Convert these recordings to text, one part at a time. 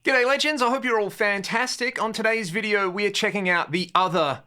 G'day legends, I hope you're all fantastic. On today's video, we are checking out the other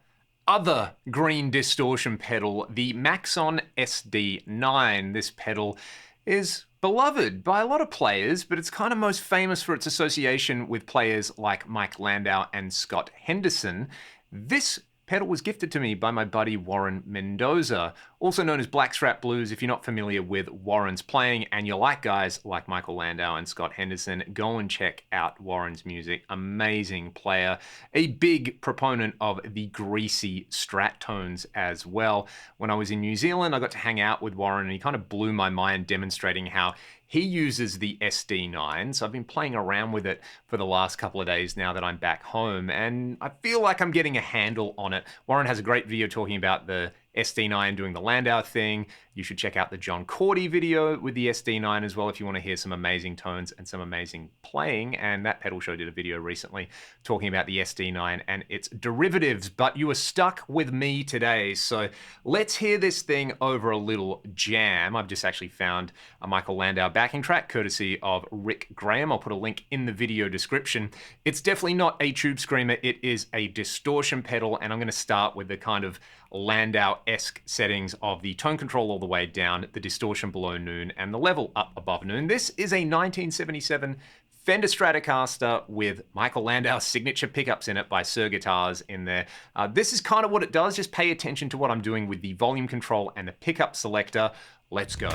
green distortion pedal, the Maxon SD-9. This pedal is beloved by a lot of players, but it's kind of most famous for its association with players like Mike Landau and Scott Henderson. This pedal was gifted to me by my buddy Warren Mendoza, also known as Blackstrap Blues. If you're not familiar with Warren's playing and you like guys like Michael Landau and Scott Henderson, go and check out Warren's music. Amazing player, a big proponent of the greasy Strat tones as well. When I was in New Zealand, I got to hang out with Warren and he kind of blew my mind demonstrating how he uses the SD-9, so I've been playing around with it for the last couple of days now that I'm back home, and I feel like I'm getting a handle on it. Warren has a great video talking about the SD-9 doing the Landau thing. You should check out the John Cordy video with the SD-9 as well if you want to hear some amazing tones and some amazing playing. And that pedal show did a video recently talking about the SD-9 and its derivatives, but you are stuck with me today. So let's hear this thing over a little jam. I've just actually found a Michael Landau backing track courtesy of Rick Graham. I'll put a link in the video description. It's definitely not a tube screamer. It is a distortion pedal, and I'm going to start with the kind of Landau-esque settings of the tone control all the way down, the distortion below noon, and the level up above noon. This is a 1977 Fender Stratocaster with Michael Landau's signature pickups in it by Sir Guitars in there. This is kind of what it does. Just pay attention to what I'm doing with the volume control and the pickup selector. Let's go.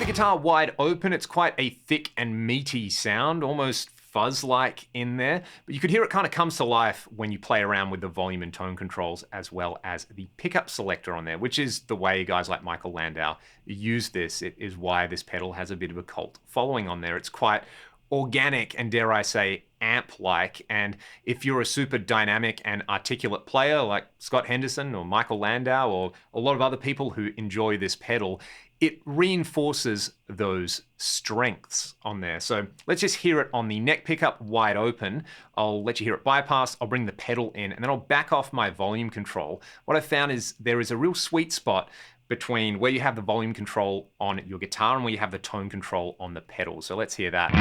Guitar wide open, it's quite a thick and meaty sound, almost fuzz-like in there, but you could hear it kind of comes to life when you play around with the volume and tone controls as well as the pickup selector on there, which is the way guys like Michael Landau use this. It is why this pedal has a bit of a cult following on there. It's quite organic and, dare I say, amp-like, and if you're a super dynamic and articulate player like Scott Henderson or Michael Landau or a lot of other people who enjoy this pedal, it reinforces those strengths on there. So let's just hear it on the neck pickup wide open. I'll let you hear it bypass, I'll bring the pedal in, and then I'll back off my volume control. What I've found is there is a real sweet spot between where you have the volume control on your guitar and where you have the tone control on the pedal. So let's hear that.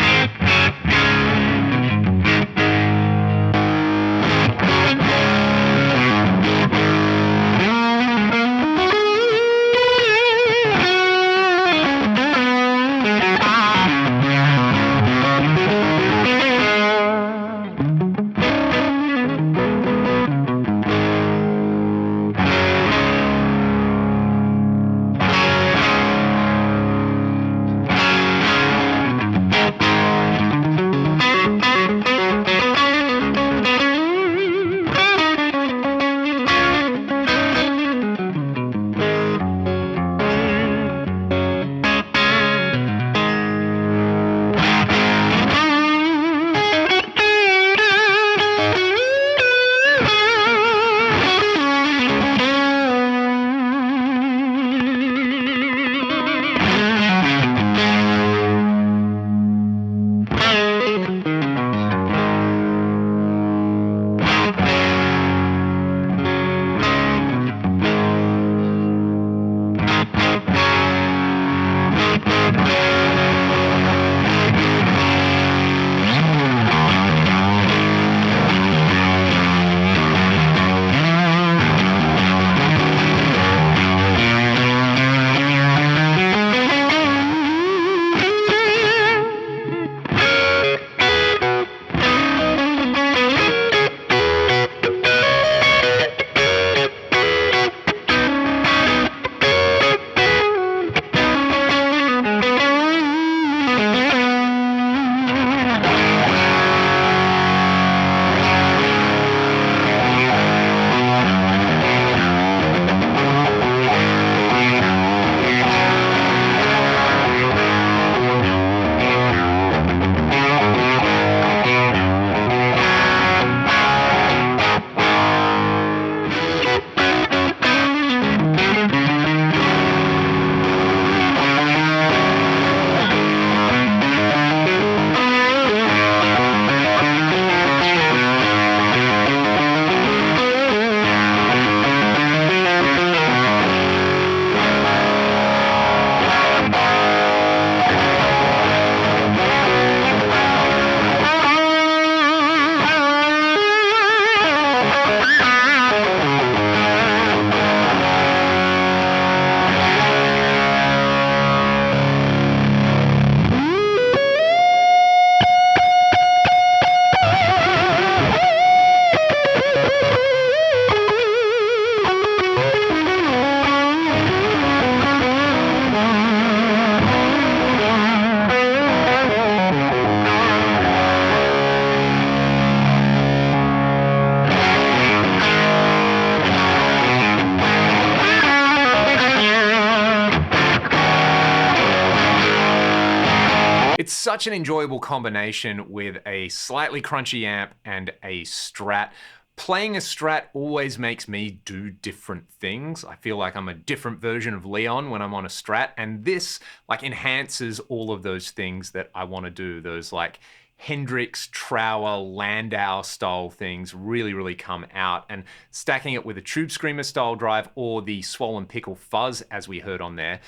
such an enjoyable combination with a slightly crunchy amp and a Strat. Playing a Strat always makes me do different things. I feel like I'm a different version of Leon when I'm on a Strat, and this like enhances all of those things that I want to do. Those like Hendrix, Trower, Landau style things really come out, and stacking it with a Tube Screamer style drive or the Swollen Pickle Fuzz, as we heard on there,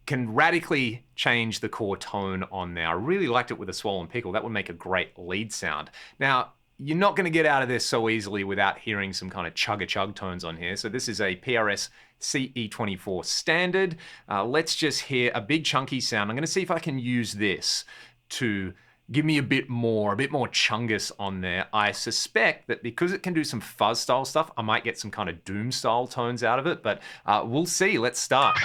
can radically change the core tone on there. I really liked it with a Swollen Pickle. That would make a great lead sound. Now, you're not going to get out of this so easily without hearing some kind of chugga-chug tones on here. So this is a PRS CE24 standard. Let's just hear a big chunky sound. I'm going to see if I can use this to give me a bit more chungus on there. I suspect that because it can do some fuzz style stuff, I might get some kind of doom style tones out of it, but we'll see. Let's start.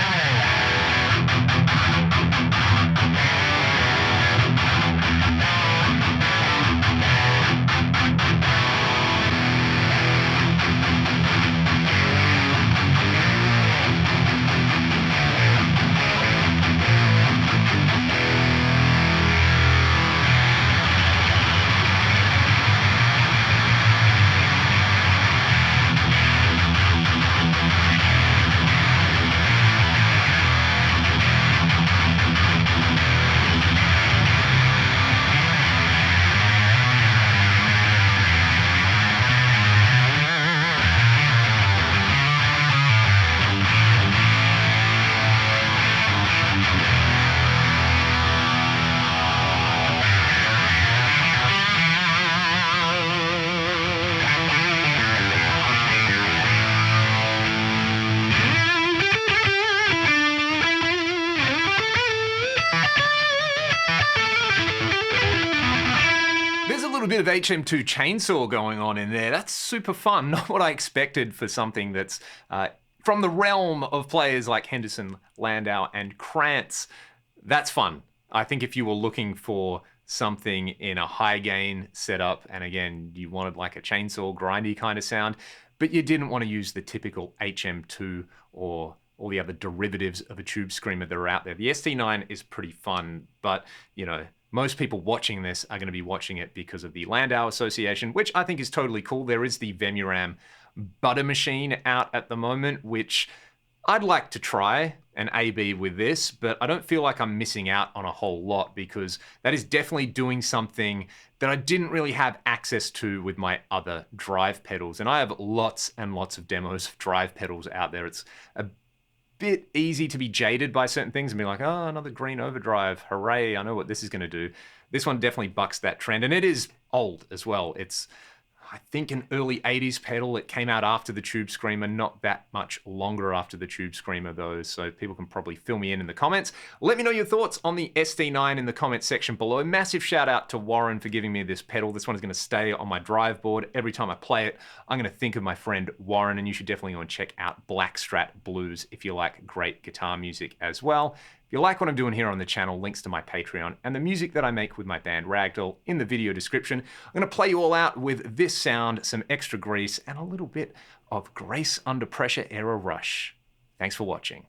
Bit of HM2 chainsaw going on in there. That's super fun. Not what I expected for something that's from the realm of players like Henderson, Landau, and Krantz. That's fun. I think if you were looking for something in a high gain setup, and again, you wanted like a chainsaw grindy kind of sound, but you didn't want to use the typical HM2 or all the other derivatives of a Tube Screamer that are out there. The SD-9 is pretty fun, but you know, most people watching this are going to be watching it because of the Landau association, which I think is totally cool. There is the Vemuram Butter Machine out at the moment, which I'd like to try an AB with this, but I don't feel like I'm missing out on a whole lot because that is definitely doing something that I didn't really have access to with my other drive pedals. And I have lots and lots of demos of drive pedals out there. It's a bit easy to be jaded by certain things and be like, oh, another green overdrive, hooray, I know what this is going to do. This one definitely bucks that trend, and it is old as well. It's, I think, an early 80s pedal. It came out after the Tube Screamer, not that much longer after the Tube Screamer though, so people can probably fill me in the comments. Let me know your thoughts on the SD-9 in the comments section below. Massive shout out to Warren for giving me this pedal. This one is going to stay on my drive board. Every time I play it, I'm going to think of my friend Warren, and you should definitely go and check out Black Strat Blues if you like great guitar music as well. If you like what I'm doing here on the channel, links to my Patreon and the music that I make with my band Ragdoll in the video description. I'm going to play you all out with this sound, some extra grease, and a little bit of Grace Under Pressure era rush. Thanks for watching.